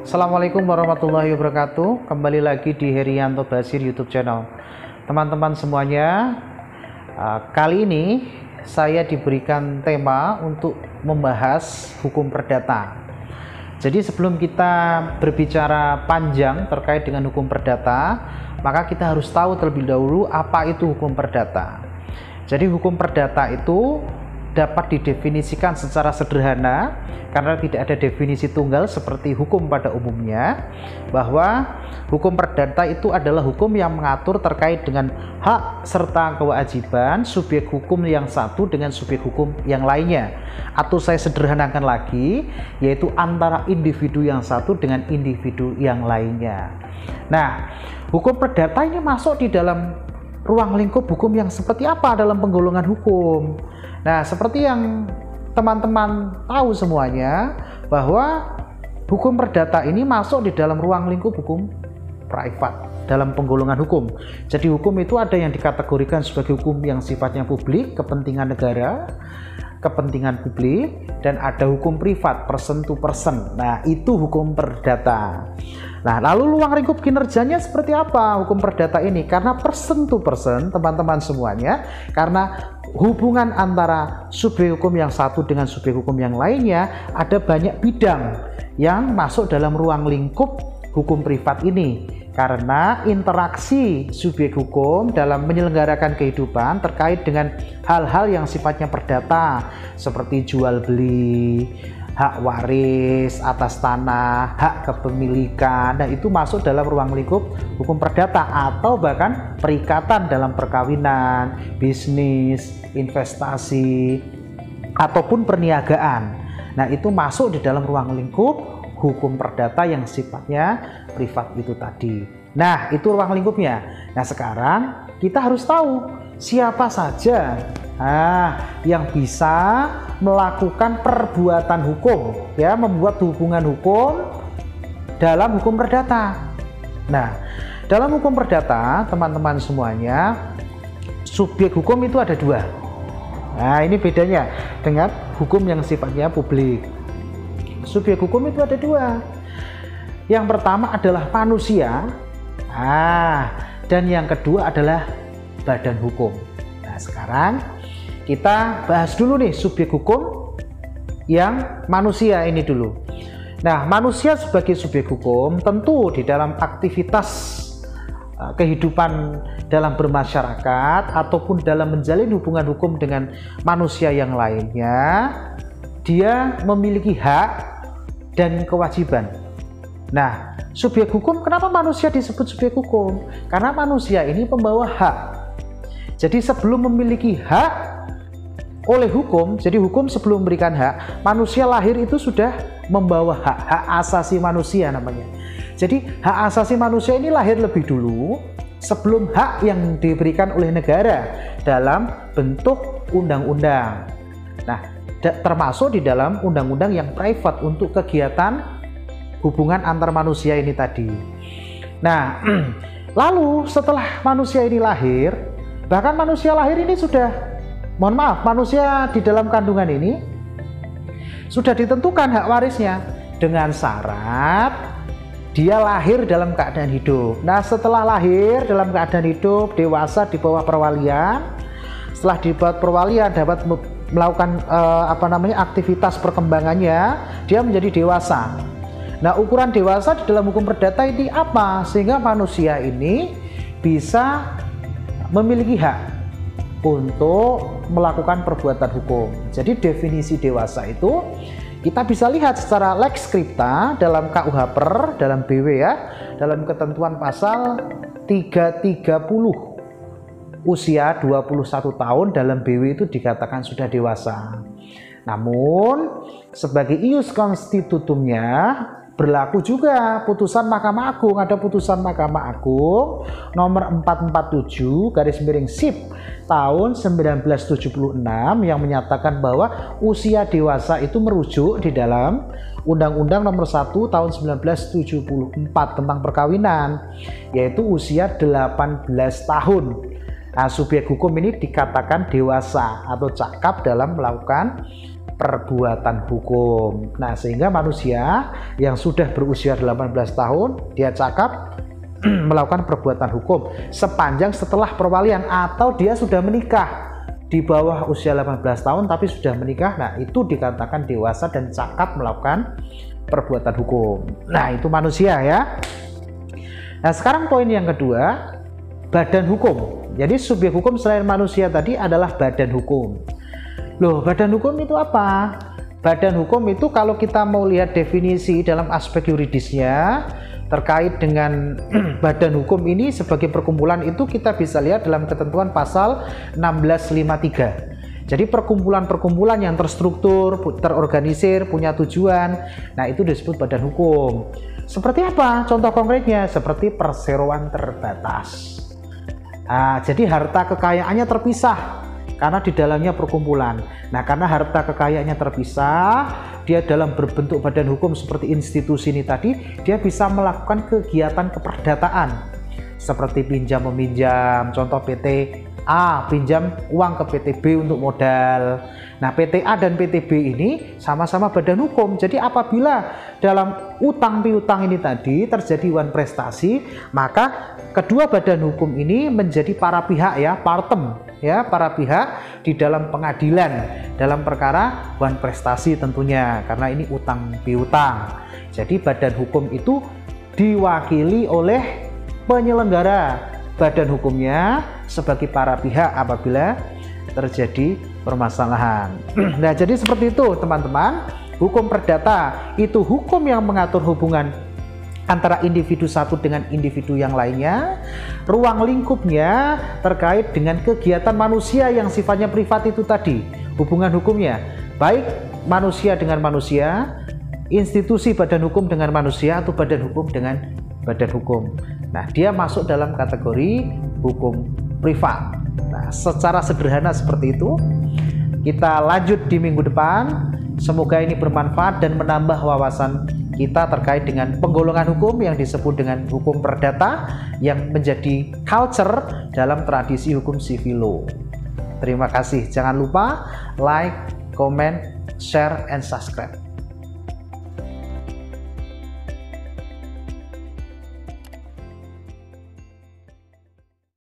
Assalamualaikum warahmatullahi wabarakatuh. Kembali lagi di Herianto Basir YouTube channel. Teman-teman semuanya, kali ini saya diberikan tema untuk membahas hukum perdata. Jadi sebelum kita berbicara panjang terkait dengan hukum perdata, maka kita harus tahu terlebih dahulu apa itu hukum perdata. Jadi hukum perdata itu dapat didefinisikan secara sederhana karena tidak ada definisi tunggal seperti hukum pada umumnya, bahwa hukum perdata itu adalah hukum yang mengatur terkait dengan hak serta kewajiban subjek hukum yang satu dengan subjek hukum yang lainnya, atau saya sederhanakan lagi, yaitu antara individu yang satu dengan individu yang lainnya. Nah, hukum perdata ini masuk di dalam ruang lingkup hukum yang seperti apa dalam penggolongan hukum? Nah, seperti yang teman-teman tahu semuanya, bahwa hukum perdata ini masuk di dalam ruang lingkup hukum privat dalam penggolongan hukum. Jadi hukum itu ada yang dikategorikan sebagai hukum yang sifatnya publik, kepentingan negara, kepentingan publik, dan ada hukum privat, person to person. Nah, itu hukum perdata. Nah, lalu ruang lingkup kinerjanya seperti apa hukum perdata ini? Karena person to person, teman-teman semuanya, karena hubungan antara subjek hukum yang satu dengan subjek hukum yang lainnya, ada banyak bidang yang masuk dalam ruang lingkup hukum privat ini. Karena interaksi subjek hukum dalam menyelenggarakan kehidupan terkait dengan hal-hal yang sifatnya perdata, seperti jual beli, hak waris atas tanah, hak kepemilikan. Nah, itu masuk dalam ruang lingkup hukum perdata, atau bahkan perikatan dalam perkawinan, bisnis, investasi, ataupun perniagaan. Nah, itu masuk di dalam ruang lingkup hukum perdata yang sifatnya privat itu tadi. Nah, itu ruang lingkupnya. Nah, sekarang kita harus tahu siapa saja yang bisa melakukan perbuatan hukum, ya, membuat hubungan hukum dalam hukum perdata. Nah, dalam hukum perdata, teman-teman semuanya, subjek hukum itu ada dua. Nah, ini bedanya dengan hukum yang sifatnya publik. Subjek hukum itu ada dua. Yang pertama adalah manusia, dan yang kedua adalah badan hukum. Nah, sekarang kita bahas dulu nih subjek hukum yang manusia ini dulu. Nah, manusia sebagai subjek hukum tentu di dalam aktivitas kehidupan dalam bermasyarakat ataupun dalam menjalin hubungan hukum dengan manusia yang lainnya, dia memiliki hak dan kewajiban. Nah, subjek hukum, kenapa manusia disebut subjek hukum? Karena manusia ini pembawa hak. Jadi sebelum memiliki hak oleh hukum, jadi hukum sebelum memberikan hak, manusia lahir itu sudah membawa hak asasi manusia namanya. Jadi hak asasi manusia ini lahir lebih dulu sebelum hak yang diberikan oleh negara dalam bentuk undang-undang. Nah, termasuk di dalam undang-undang yang private untuk kegiatan hubungan antar manusia ini tadi. Nah, lalu setelah manusia ini lahir, bahkan manusia lahir ini sudah, mohon maaf, manusia di dalam kandungan ini sudah ditentukan hak warisnya dengan syarat dia lahir dalam keadaan hidup. Nah, setelah lahir dalam keadaan hidup, dewasa di bawah perwalian, setelah di bawah perwalian dapat melakukan aktivitas perkembangannya, dia menjadi dewasa. Nah, ukuran dewasa di dalam hukum perdata ini apa? Sehingga manusia ini bisa memiliki hak untuk melakukan perbuatan hukum. Jadi definisi dewasa itu kita bisa lihat secara lex scripta dalam KUH Per, dalam BW ya, dalam ketentuan pasal 330. Usia 21 tahun dalam BW itu dikatakan sudah dewasa. Namun sebagai ius constitutumnya berlaku juga putusan Mahkamah Agung. Ada putusan Mahkamah Agung nomor 447/SIP tahun 1976 yang menyatakan bahwa usia dewasa itu merujuk di dalam Undang-Undang nomor 1 tahun 1974 tentang perkawinan, yaitu usia 18 tahun. Nah, subjek hukum ini dikatakan dewasa atau cakap dalam melakukan perbuatan hukum. Nah, sehingga manusia yang sudah berusia 18 tahun dia cakap melakukan perbuatan hukum sepanjang setelah perwalian atau dia sudah menikah di bawah usia 18 tahun tapi sudah menikah. Nah, itu dikatakan dewasa dan cakap melakukan perbuatan hukum. Nah, itu manusia ya. Nah, sekarang poin yang kedua, badan hukum. Jadi subjek hukum selain manusia tadi adalah badan hukum. Loh, badan hukum itu apa? Badan hukum itu kalau kita mau lihat definisi dalam aspek yuridisnya terkait dengan badan hukum ini sebagai perkumpulan, itu kita bisa lihat dalam ketentuan pasal 1653. Jadi perkumpulan-perkumpulan yang terstruktur, terorganisir, punya tujuan, nah itu disebut badan hukum. Seperti apa? Contoh konkretnya seperti perseroan terbatas. Nah, jadi harta kekayaannya terpisah karena di dalamnya perkumpulan. Nah, karena harta kekayaannya terpisah, dia dalam berbentuk badan hukum seperti institusi ini tadi, dia bisa melakukan kegiatan keperdataan seperti pinjam meminjam. Contoh PT A pinjam uang ke PT B untuk modal. Nah, PT A dan PT B ini sama-sama badan hukum. Jadi apabila dalam utang piutang ini tadi terjadi wan prestasi, maka kedua badan hukum ini menjadi para pihak ya, partem ya, para pihak di dalam pengadilan dalam perkara wan prestasi tentunya, karena ini utang piutang. Jadi badan hukum itu diwakili oleh penyelenggara badan hukumnya sebagai para pihak apabila terjadi permasalahan. Nah, jadi seperti itu teman-teman. Hukum perdata itu hukum yang mengatur hubungan antara individu satu dengan individu yang lainnya. Ruang lingkupnya terkait dengan kegiatan manusia yang sifatnya privat itu tadi. Hubungan hukumnya baik manusia dengan manusia, institusi badan hukum dengan manusia, atau badan hukum dengan badan hukum. Nah, dia masuk dalam kategori hukum privat. Nah, secara sederhana seperti itu. Kita lanjut di minggu depan. Semoga ini bermanfaat dan menambah wawasan kita terkait dengan penggolongan hukum yang disebut dengan hukum perdata yang menjadi culture dalam tradisi hukum civil law. Terima kasih. Jangan lupa like, comment, share, and subscribe.